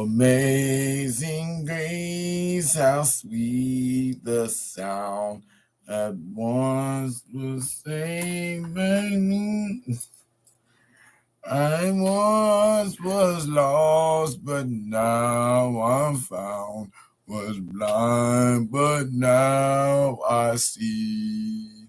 Amazing grace, how sweet the sound that once was saving me. I once was lost, but now I'm found. Was blind, but now I see.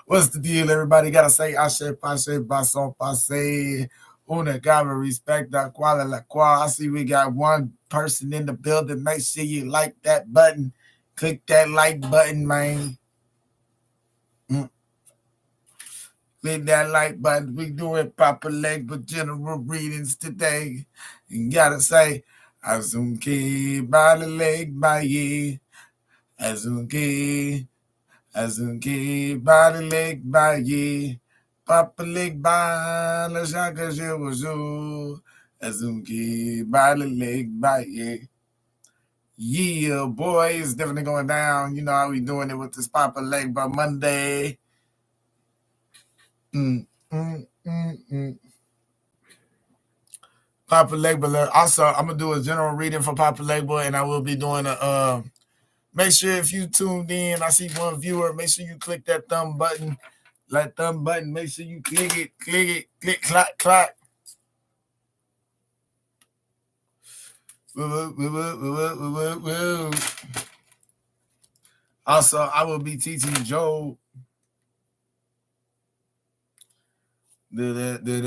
What's the deal, everybody? Gotta say, Ashe, Pache, Basson, Passe. Una gotta respect that quality la qua. I see we got one person in the building. Make sure you like that button. Click that like button, man. Click that like button. We doing proper Legba General readings today. You gotta say, Azunki by the leg by ye. Azunki by the leg by ye. Papa leg by the shaka shiwazu. Azunki by the leg by ye. Yeah, boy, it's definitely going down. You know how we doing it with this Papa Leg by Monday. Papa Legba. Also, I'm gonna do a general reading for Papa Legba, and I will be doing a. Make sure if you tuned in, I see one viewer. Make sure you click that thumb button. Make sure you click it, click, clack, clack. Also, I will be teaching Joe. Joe.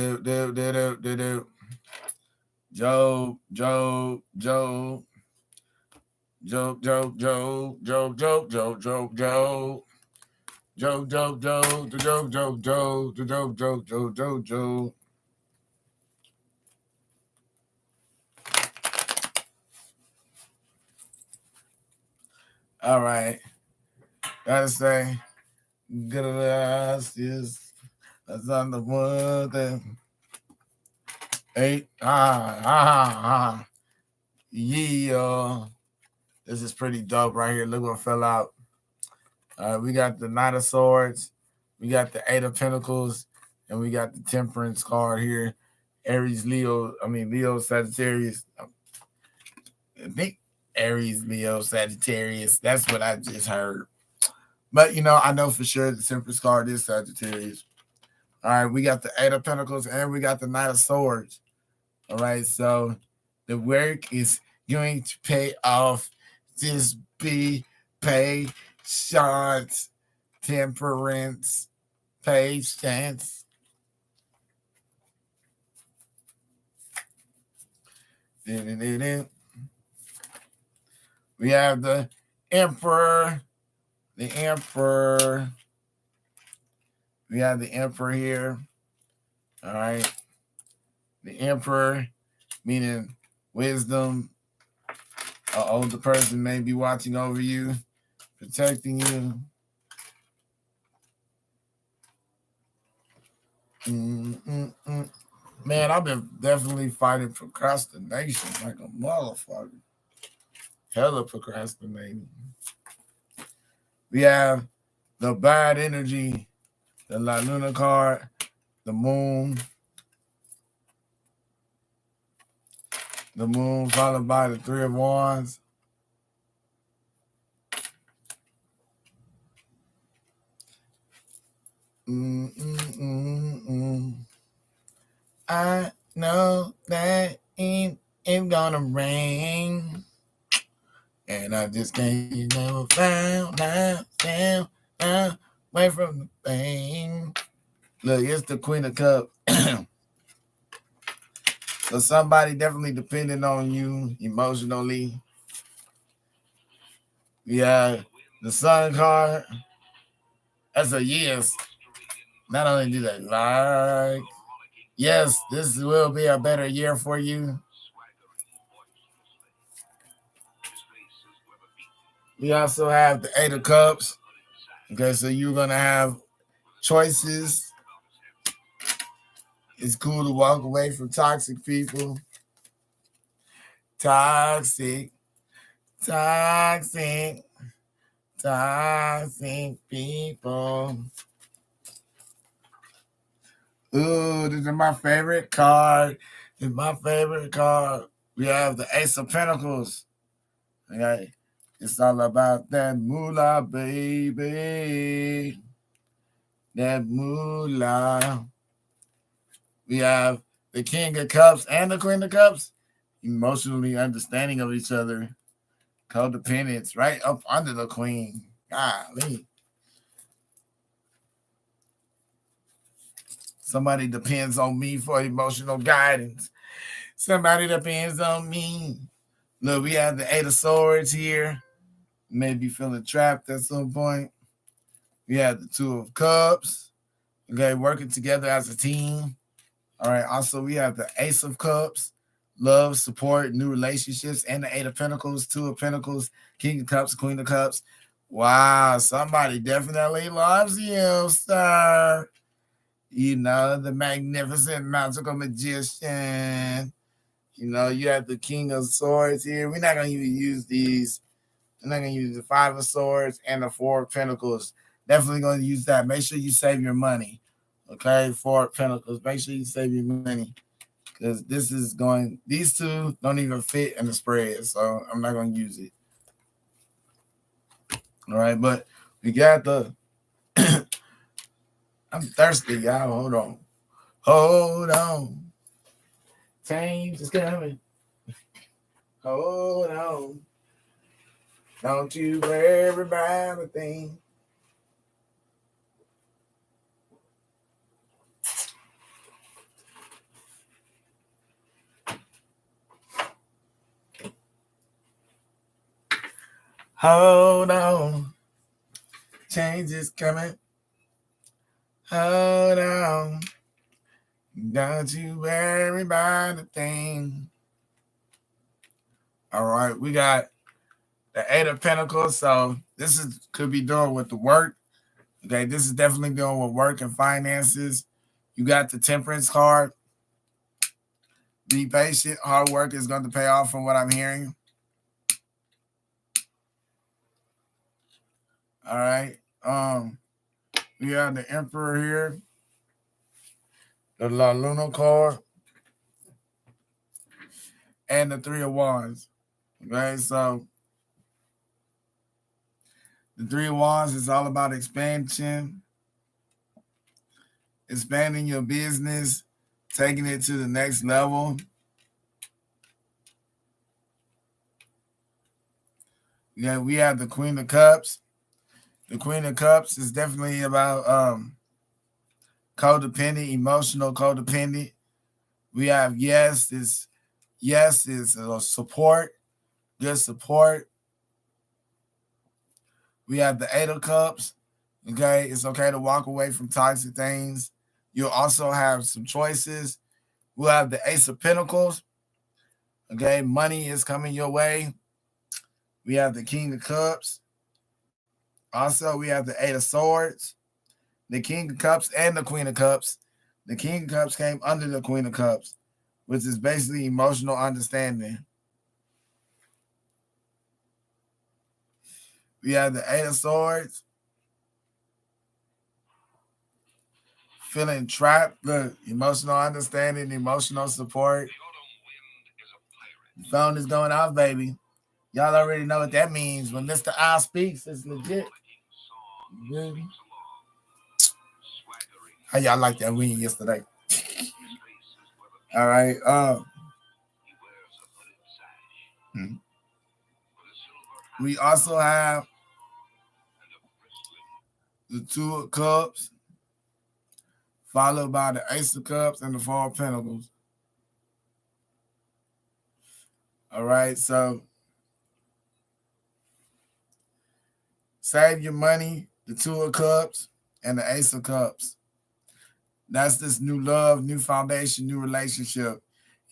All right. Gotta say, gracias. That's on the one thing. 8. Yeah. This is pretty dope right here. Look what fell out. We got the Knight of Swords. We got the 8 of Pentacles. And we got the Temperance card here. Aries, Leo, Sagittarius. I think Aries, Leo, Sagittarius. That's what I just heard. But, I know for sure the Temperance card is Sagittarius. All right, we got the 8 of Pentacles and we got the Knight of Swords. All right, so the work is going to pay off. Just be patient. Temperance. Patience. We have the Emperor. We have the Emperor here. All right. The Emperor, meaning wisdom. An older person may be watching over you, protecting you. Man, I've been definitely fighting procrastination like a motherfucker. Hella procrastinating. We have the bad energy, the La Luna card, the moon. The moon followed by the 3 of Wands. I know that it's gonna rain. And I just can't never found out away from the pain. Look, it's the Queen of Cups. So somebody definitely depending on you emotionally. Yeah, the Sun card. That's a yes. Not only do they like, yes, this will be a better year for you. We also have the 8 of Cups. Okay, so you're going to have choices. It's cool to walk away from toxic people. Toxic people. Ooh, this is my favorite card. We have the Ace of Pentacles. Okay. It's all about that moolah, baby. That moolah. We have the King of Cups and the Queen of Cups. Emotionally understanding of each other. Codependence right up under the Queen. Golly. Somebody depends on me for emotional guidance. Somebody depends on me. Look, we have the Eight of Swords here. Maybe feeling trapped at some point. We have the Two of Cups. Okay, working together as a team. All right. Also, we have the Ace of Cups, love, support, new relationships, and the Eight of Pentacles, Two of Pentacles, King of Cups, Queen of Cups. Wow, somebody definitely loves you, sir. You know, the magnificent magical magician. You know, you have the King of Swords here. We're not going to even use these. I'm not going to use the Five of Swords and the Four of Pentacles. Definitely going to use that. Make sure you save your money. Okay, Four of Pentacles. Make sure you save your money. Because this is going, these two don't even fit in the spread. So I'm not going to use it. All right, but we got the, I'm thirsty, y'all. Hold on. Hold on. Change is coming. Hold on. Don't you worry about a thing. Hold on. Change is coming. Hold on. Don't you worry about a thing. All right, we got the Eight of Pentacles. So this is could be doing with the work. Okay, this is definitely dealing with work and finances. You got the Temperance card. Be patient. Hard work is going to pay off from what I'm hearing. All right. We have the Emperor here. The La Luna card. And the Three of Wands. Okay, so the Three of Wands is all about expansion. Expanding your business, taking it to the next level. Yeah, we have the Queen of Cups. The Queen of Cups is definitely about codependent, emotional codependent. We have yes is support, good support. We have the Eight of Cups. Okay, it's okay to walk away from toxic things. You'll also have some choices. We'll have the Ace of Pentacles. Okay, money is coming your way. We have the King of Cups. Also, we have the Eight of Swords, the King of Cups, and the Queen of Cups. The King of Cups came under the Queen of Cups, which is basically emotional understanding. We have the Eight of Swords. Feeling trapped, look, emotional understanding, emotional support. The phone is going off, baby. Y'all already know what that means. When Mr. I speaks, it's legit. Baby. How y'all like that win yesterday? All right. We also have the Two of Cups, followed by the Ace of Cups and the Four of Pentacles. All right, so save your money, the Two of Cups, and the Ace of Cups. That's this new love, new foundation, new relationship,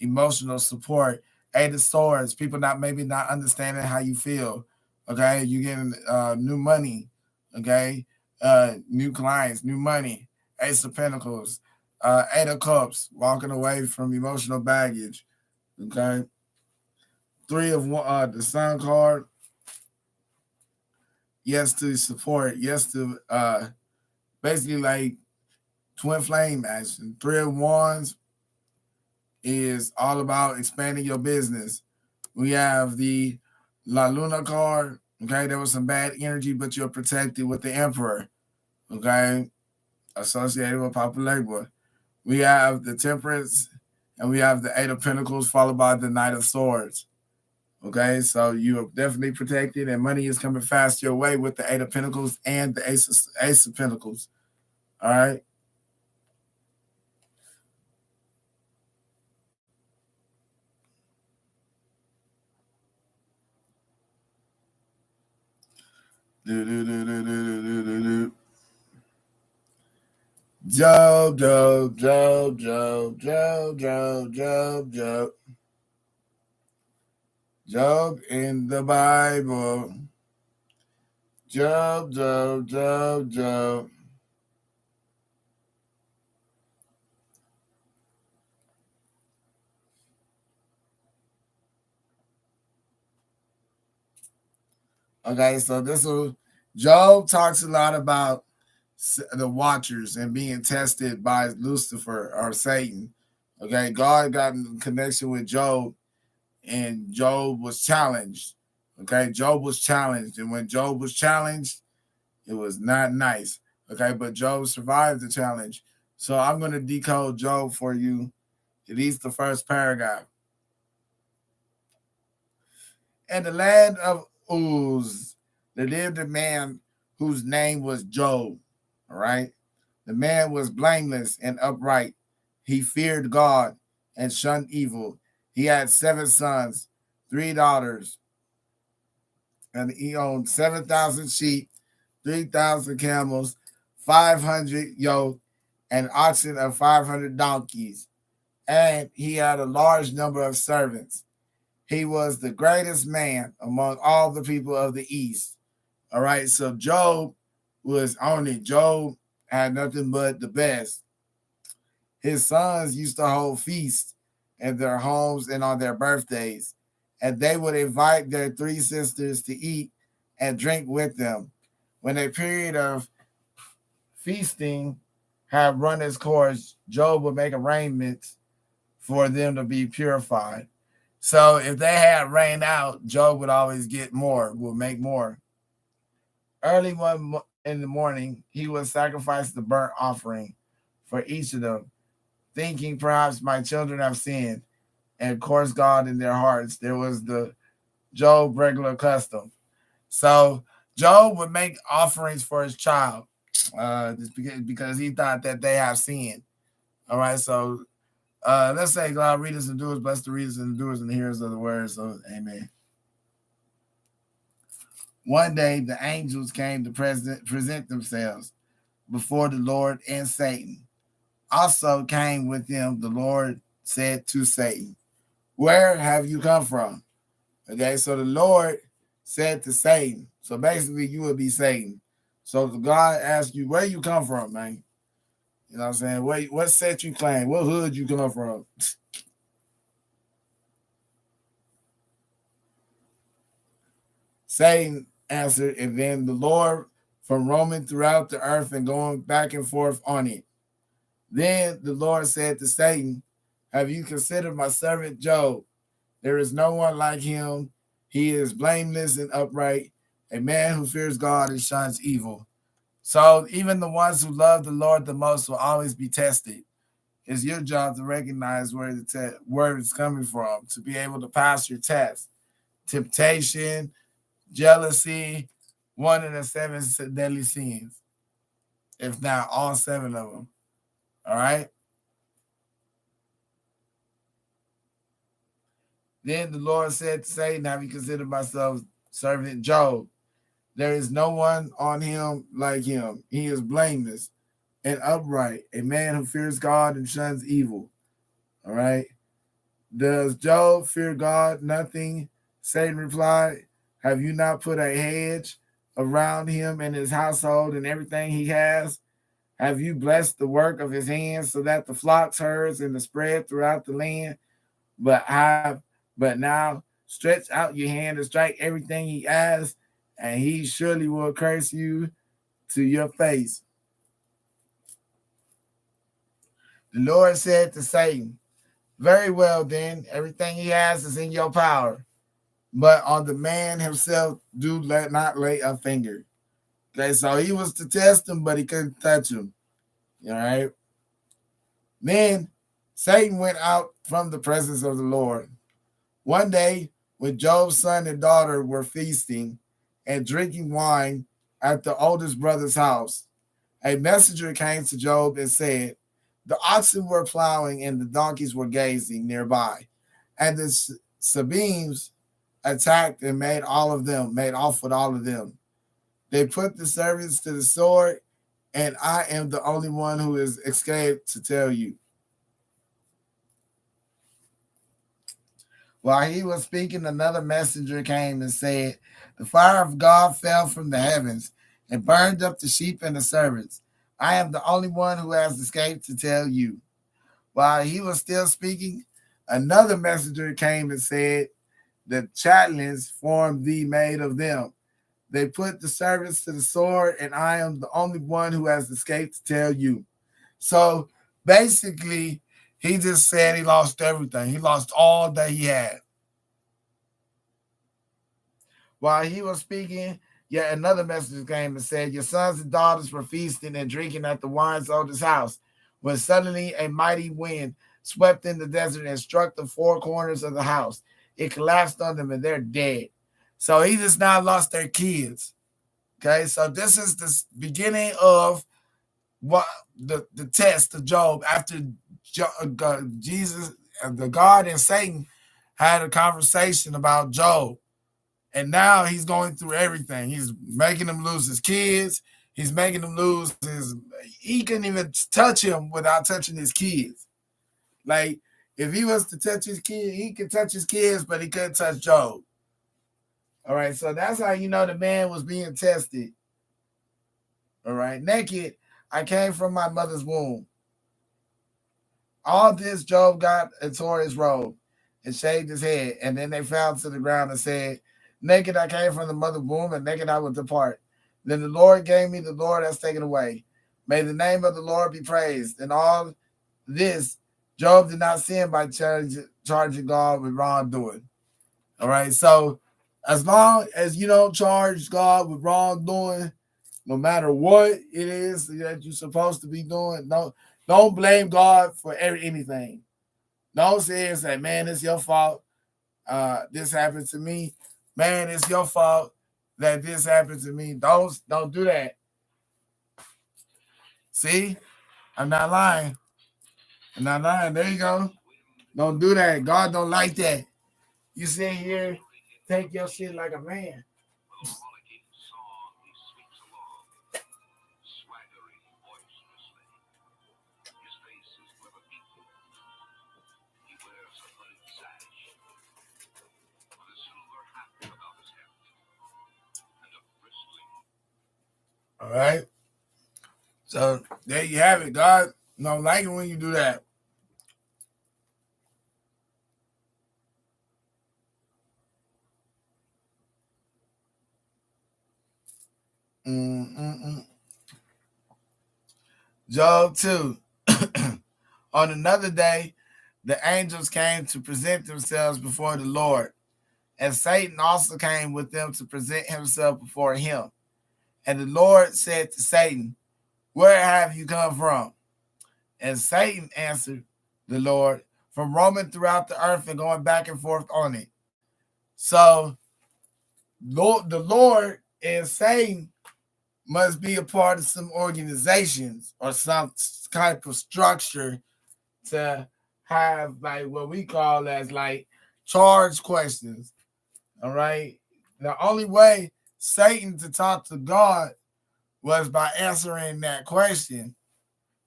emotional support. Eight of Swords, people maybe not understanding how you feel. Okay, you getting new money. Okay, new clients, new money. Ace of Pentacles, Eight of Cups, walking away from emotional baggage. Okay, Three of the Sun card. Yes to support. Yes to basically like twin flame action. Three of Wands. is all about expanding your business. We have the La Luna card. Okay, there was some bad energy, but you're protected with the Emperor. Okay, associated with Papa Legba. We have the Temperance, and we have the Eight of Pentacles, followed by the Knight of Swords. Okay, so you are definitely protected, and money is coming fast your way with the Eight of Pentacles and the Ace of Pentacles. All right. Do, do, do, do, do, do, do, do. Job, Job, Job, Job, Job, Job, Job, Job. Job in the Bible. Job, Job, Job, Job. Okay, so this will Job talks a lot about the watchers and being tested by Lucifer or Satan. Okay, God got in connection with Job, and Job was challenged. Okay, Job was challenged, and when Job was challenged, it was not nice. Okay, but Job survived the challenge. So I'm going to decode Job for you. At least the first paragraph. In the land of Uz, there lived a man whose name was Job. All right. The man was blameless and upright. He feared God and shunned evil. He had 7 sons, 3 daughters, and he owned 7,000 sheep, 3,000 camels, 500 yoke, and oxen of 500 donkeys. And he had a large number of servants. He was the greatest man among all the people of the East. All right. So Job was on it. Job had nothing but the best. His sons used to hold feasts in their homes and on their birthdays, and they would invite their 3 sisters to eat and drink with them. When a period of feasting had run its course, Job would make arrangements for them to be purified. So if they had rained out, Job would always get more, would make more. Early one in the morning, he would sacrifice the burnt offering for each of them, thinking perhaps my children have sinned and course God in their hearts. There was the Job regular custom. So Job would make offerings for his child just because he thought that they have sinned. All right, so let's say God, readers and doers, bless the readers and doers and the hearers of the word. So, amen. One day, the angels came to present themselves before the Lord, and Satan also came with them. The Lord said to Satan, "Where have you come from?" Okay, so the Lord said to Satan. So basically, you would be Satan. So God asked you, "Where you come from, man?" You know what I'm saying? What set you claim? What hood you come from? Satan answered, and then the Lord from roaming throughout the earth and going back and forth on it. Then the Lord said to Satan, "Have you considered my servant Job? There is no one like him. He is blameless and upright, a man who fears God and shuns evil." So even the ones who love the Lord the most will always be tested. It's your job to recognize where it's coming from, to be able to pass your test. Temptation, jealousy, one of the 7 deadly sins, if not all 7 of them. All right. Then the Lord said to Satan, "Have you considered myself servant Job? There is no one on him like him. He is blameless and upright, a man who fears God and shuns evil." All right. Does Job fear God? Nothing. Satan replied, "Have you not put a hedge around him and his household and everything he has? Have you blessed the work of his hands so that the flocks, herds, and the spread throughout the land? But now stretch out your hand and strike everything he has, and he surely will curse you to your face." The Lord said to Satan, Very well, then. Everything he has is in your power. But on the man himself, do let not lay a finger. Okay, so he was to test him, but he couldn't touch him. All right. Then Satan went out from the presence of the Lord. One day, when Job's son and daughter were feasting and drinking wine at the oldest brother's house, a messenger came to Job and said, the oxen were plowing and the donkeys were grazing nearby, and the Sabeans attacked and made off with all of them. They put the servants to the sword, and I am the only one who has escaped to tell you. While he was speaking, another messenger came and said, the fire of God fell from the heavens and burned up the sheep and the servants. I am the only one who has escaped to tell you. While he was still speaking, another messenger came and said, the chatlins formed thee made of them. They put the servants to the sword, and I am the only one who has escaped to tell you. So basically, he just said he lost everything. He lost all that he had. While he was speaking, yet another messenger came and said, your sons and daughters were feasting and drinking at the wine's oldest house, when suddenly a mighty wind swept in the desert and struck the four corners of the house. It collapsed on them, and they're dead. So he just now lost their kids. Okay, so this is the beginning of what the test of Job after Jesus, the God and Satan had a conversation about Job. And now he's going through everything. He's making him lose his kids. He's making him lose his. He couldn't even touch him without touching his kids. Like, if he was to touch his kid, he could touch his kids, but he couldn't touch Job. All right, so that's how you know the man was being tested. All right, naked, I came from my mother's womb. All this Job got and tore his robe and shaved his head, and then they fell to the ground and said, naked I came from the mother's womb, and naked I will depart. Then the Lord gave me, the Lord has taken away. May the name of the Lord be praised. And all this, Job did not sin by charging God with wrongdoing. All right, so as long as you don't charge God with wrongdoing, no matter what it is that you're supposed to be doing, don't blame God for anything. Don't say, man, it's your fault. This happened to me. Man, it's your fault that this happened to me. Don't do that. See, I'm not lying. I'm not lying. There you go. Don't do that. God don't like that. You sit here, take your shit like a man. All right. So there you have it. God don't like it when you do that. Mm-mm-mm. Job 2. On another day, the angels came to present themselves before the Lord, and Satan also came with them to present himself before him. And the Lord said to Satan, where have you come from? And Satan answered the Lord, from roaming throughout the earth and going back and forth on it. So the Lord and Satan must be a part of some organizations or some type of structure to have like what we call as like charge questions. All right. The only way Satan to talk to God was by answering that question.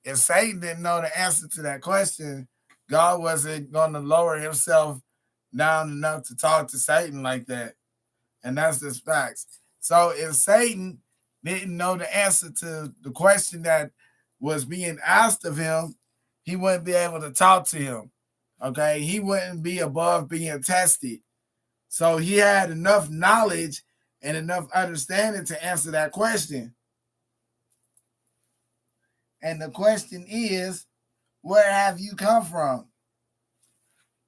If Satan didn't know the answer to that question, God wasn't going to lower himself down enough to talk to Satan like that. And that's just facts. So if Satan didn't know the answer to the question that was being asked of him, he wouldn't be able to talk to him. Okay. He wouldn't be above being tested. So he had enough knowledge and enough understanding to answer that question. And the question is, where have you come from?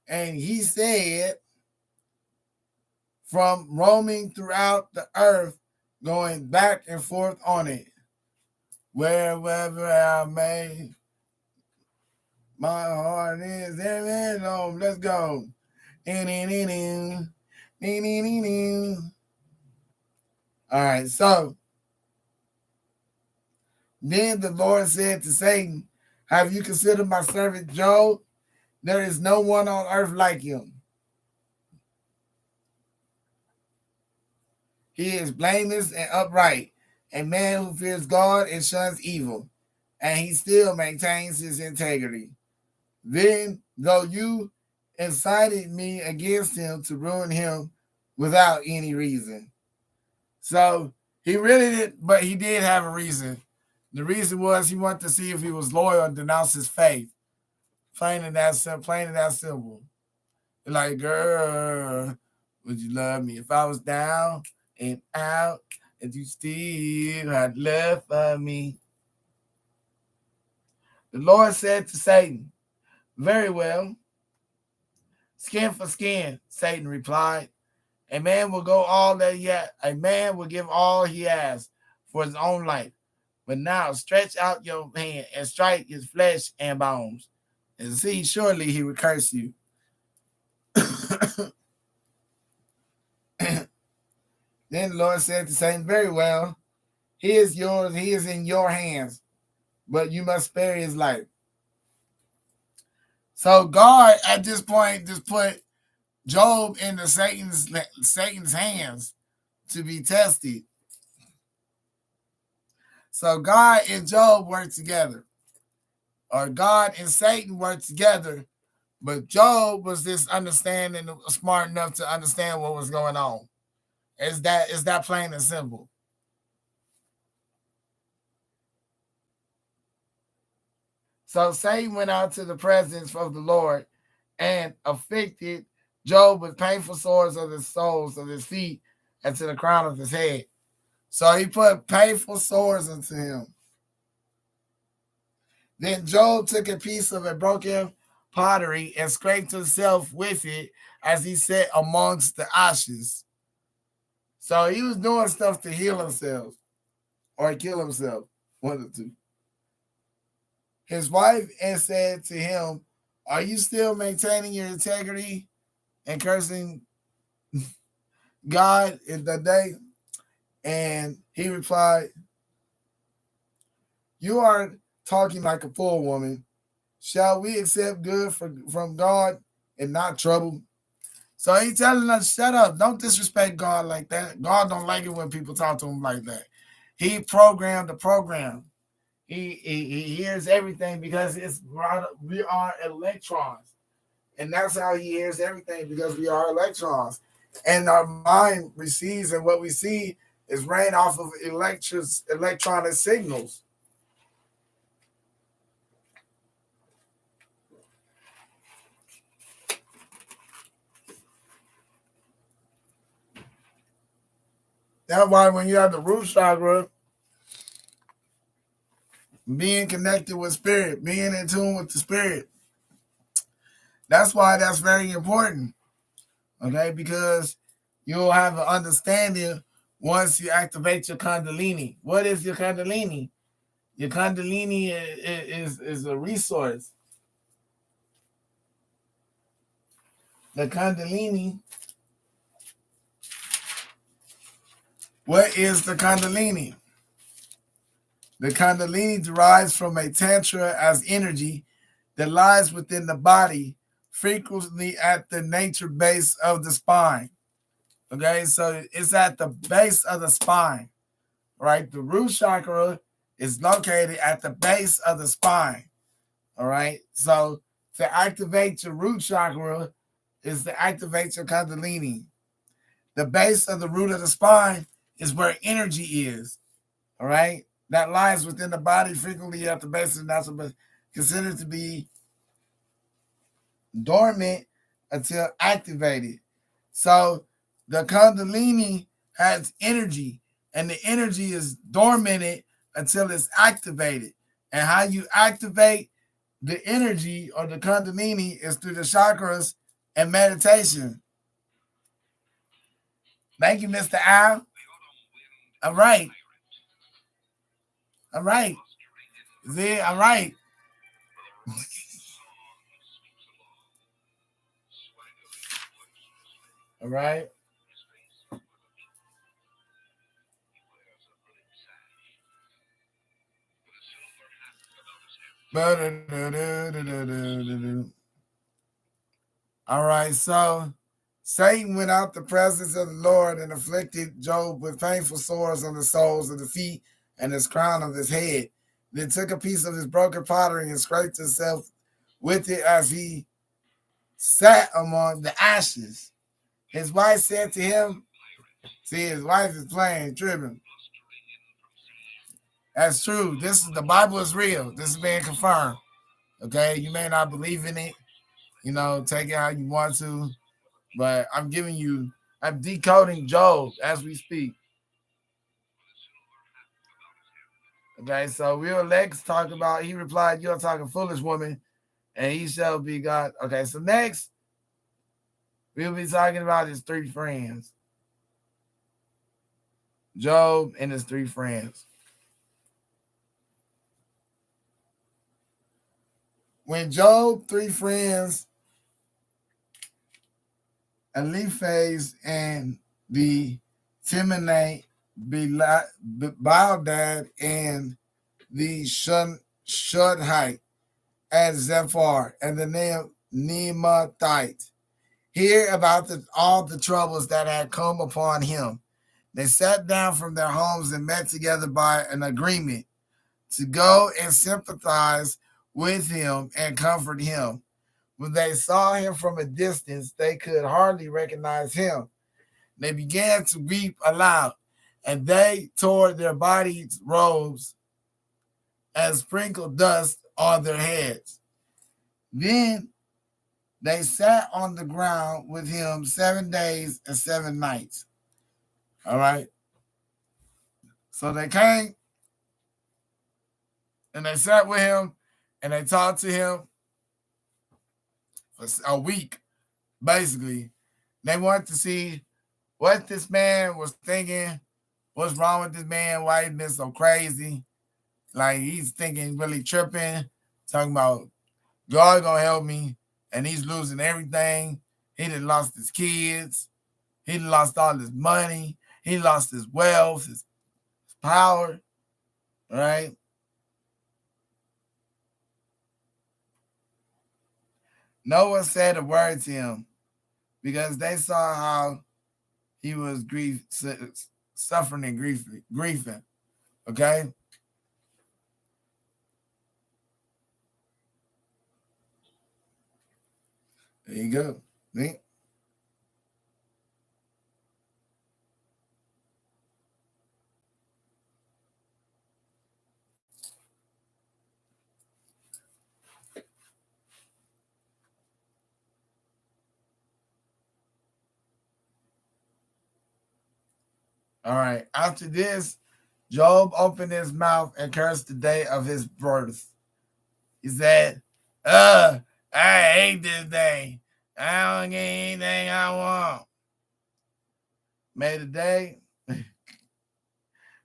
And he said, from roaming throughout the earth, going back and forth on it, wherever I may, my heart is there. Home. Let's go. All right, so then the Lord said to Satan, have you considered my servant Job? There is no one on earth like him. He is blameless and upright, a man who fears God and shuns evil, and he still maintains his integrity. Then, though you incited me against him to ruin him without any reason. So he really did, but he did have a reason. The reason was he wanted to see if he was loyal and denounce his faith. Plain and that simple. Like, girl, would you love me if I was down and out and you still had love for me? The Lord said to Satan, very well. Skin for skin, Satan replied. A man will go all that a man will give all he has for his own life. But now stretch out your hand and strike his flesh and bones. And see, surely he will curse you. Then the Lord said to Satan, very well, he is yours, he is in your hands, but you must spare his life. So God at this point just put Job into Satan's hands to be tested. So God and Job worked together. Or God and Satan worked together, but Job was just understanding, smart enough to understand what was going on. Is that plain and simple? So Satan went out to the presence of the Lord and afflicted Job with painful sores of the soles of his feet and to the crown of his head. So he put painful sores into him. Then Job took a piece of a broken pottery and scraped himself with it as he sat amongst the ashes. So he was doing stuff to heal himself or kill himself, one of the two. His wife and said to him, are you still maintaining your integrity and cursing God in the day? And he replied, you are talking like a fool woman. Shall we accept good from God and not trouble? So he's telling us, shut up. Don't disrespect God like that. God don't like it when people talk to him like that. He programmed the program. He hears everything because we are electrons. And that's how he hears everything, because we are electrons. And our mind receives, and what we see is rain off of electronic signals. That's why when you have the root chakra, being connected with spirit, being in tune with the spirit, that's why that's very important. Okay, because you'll have an understanding once you activate your Kundalini. What is your Kundalini? Your Kundalini is a resource. The Kundalini. What is the Kundalini? The Kundalini derives from a tantra as energy that lies within the body, frequently at the nature base of the spine. Okay, so it's at the base of the spine, right? The root chakra is located at the base of the spine. All right, so to activate your root chakra is to activate your Kundalini. The base of the root of the spine is where energy is. All right, that lies within the body, frequently at the base of the natural, considered to be dormant until activated. So the Kundalini has energy, and the energy is dormant until it's activated. And how you activate the energy or the Kundalini is through the chakras and meditation. Thank you, Mr. Al. All right. All right. See, all right. All right. All right. So Satan went out the presence of the Lord and afflicted Job with painful sores on the soles of the feet and his crown of his head. Then took a piece of his broken pottery and scraped himself with it as he sat among the ashes. His wife said to him, see, his wife is playing, tripping. That's true. This is the Bible is real. This is being confirmed. Okay, you may not believe in it. Take it how you want to, but I'm decoding Job as we speak. Okay, so real Lex talk about. He replied, "You are talking foolish woman, and he shall be God." Okay, so next we'll be talking about his three friends, Job and his three friends. When Job three friends, Eliphaz and the Temanite, Bildad and the Shuddite, and Zephar and the Nemathite, hear about all the troubles that had come upon him. They sat down from their homes and met together by an agreement to go and sympathize with him and comfort him. When they saw him from a distance, they could hardly recognize him. They began to weep aloud, and they tore their bodies' robes and sprinkled dust on their heads. Then they sat on the ground with him 7 days and 7 nights. All right. So they came and they sat with him and they talked to him for a week, basically. They wanted to see what this man was thinking, what's wrong with this man, why he's been so crazy. Like he's thinking really tripping, talking about God gonna help me, and he's losing everything. He done lost his kids, he done lost all his money, he lost his wealth, his power, right? No one said a word to him because they saw how he was suffering and grieving. Okay. There you go. See? All right. After this, Job opened his mouth and cursed the day of his birth. He said, I hate this day. I don't get anything I want. May the day,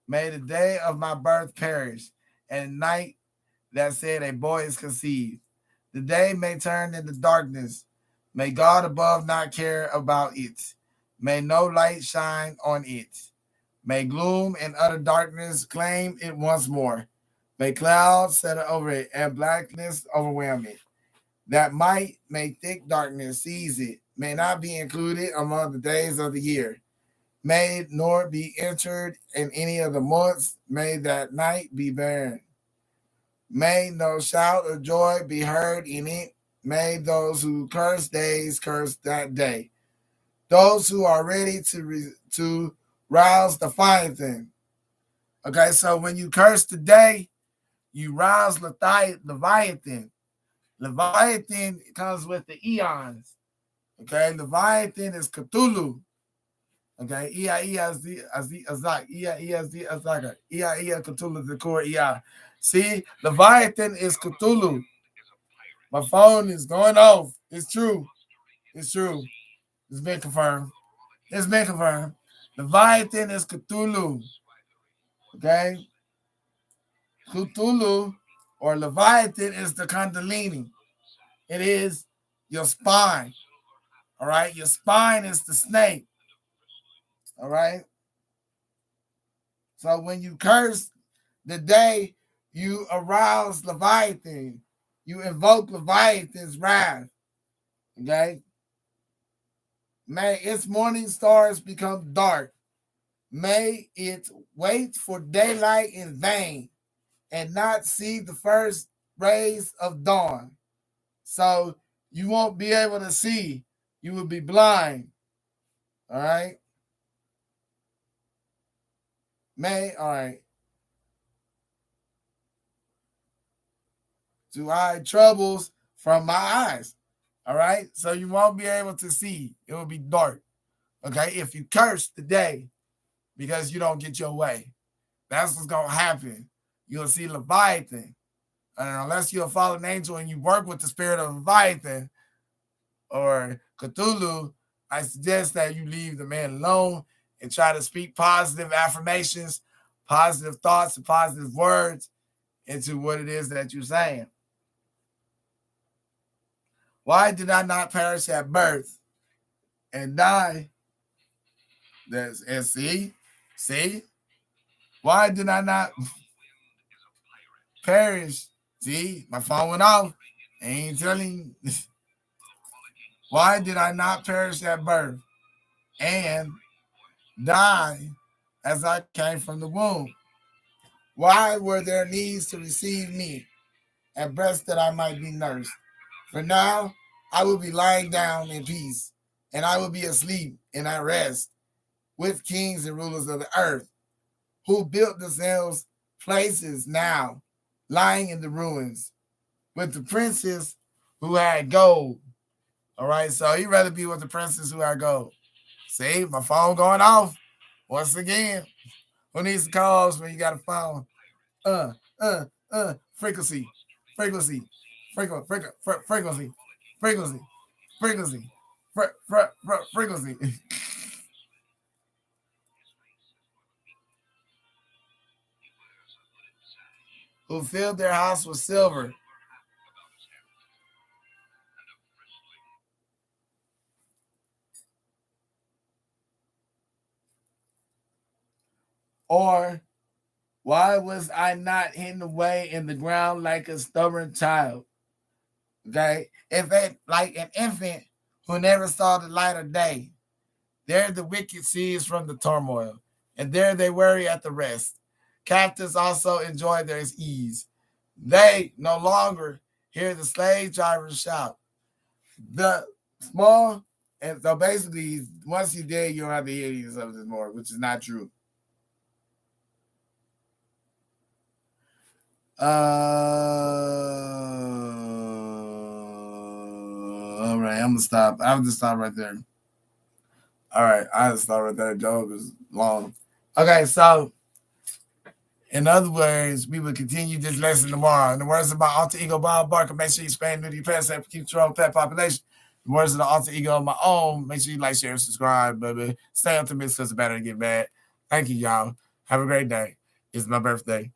may the day of my birth perish, and the night that said a boy is conceived. The day may turn into darkness. May God above not care about it. May no light shine on it. May gloom and utter darkness claim it once more. May clouds settle over it and blackness overwhelm it. That might may thick darkness seize it, may not be included among the days of the year. May nor be entered in any of the months. May that night be barren. May no shout of joy be heard in it. May those who curse days curse that day. Those who are ready to rouse Leviathan. Okay, so when you curse the day, you rouse Leviathan. Leviathan comes with the eons. Okay, Leviathan is Cthulhu. Okay, Cthulhu the core See, Leviathan is Cthulhu. My phone is going off. It's true. It's true. It's been confirmed. It's been confirmed. Leviathan is Cthulhu. Okay? Cthulhu or Leviathan is the Kundalini. It is your spine. All right? Your spine is the snake. All right? So when you curse the day you arouse Leviathan, you invoke Leviathan's wrath. Okay? May its morning stars become dark. May it wait for daylight in vain and not see the first rays of dawn. So you won't be able to see. You will be blind. All right? All right. To hide troubles from my eyes. All right? So you won't be able to see. It will be dark. Okay? If you curse today because you don't get your way, that's what's going to happen. You'll see Leviathan. And unless you're a fallen angel and you work with the spirit of Leviathan or Cthulhu, I suggest that you leave the man alone and try to speak positive affirmations, positive thoughts, and positive words into what it is that you're saying. Why did I not perish at birth and die? And see, why did I not perish? See, my phone went off. I ain't telling you. Why did I not perish at birth and die as I came from the womb? Why were there needs to receive me and breasts that I might be nursed? For now I will be lying down in peace, and I will be asleep and at rest with kings and rulers of the earth, who built themselves places now, lying in the ruins, with the princes who had gold. All right, so he'd rather be with the princes who had gold. See, my phone going off once again. Who needs the calls when you got a phone? Frequency, frequency, frequency, frequency, frequency, frequency. Who filled their house with silver. Or why was I not hidden away in the ground like a stubborn child? Okay. If it like an infant who never saw the light of day, there the wicked cease from the turmoil, and there they worry at the rest. Captives also enjoy their ease. They no longer hear the slave drivers shout. The small, and so basically, once you're dead, you don't have to hear these something more, which is not true. All right, I'm gonna stop. I'm just stop right there. All right, I just stop right there. Joke is long. Okay, so in other words, we will continue this lesson tomorrow. In the words of my alter ego, Bob Barker, make sure you expand into your pet set, keep your own pet population. In the words of the alter ego of my own, make sure you like, share, and subscribe, baby. Stay optimistic because it's better to get bad. Thank you, y'all. Have a great day. It's my birthday.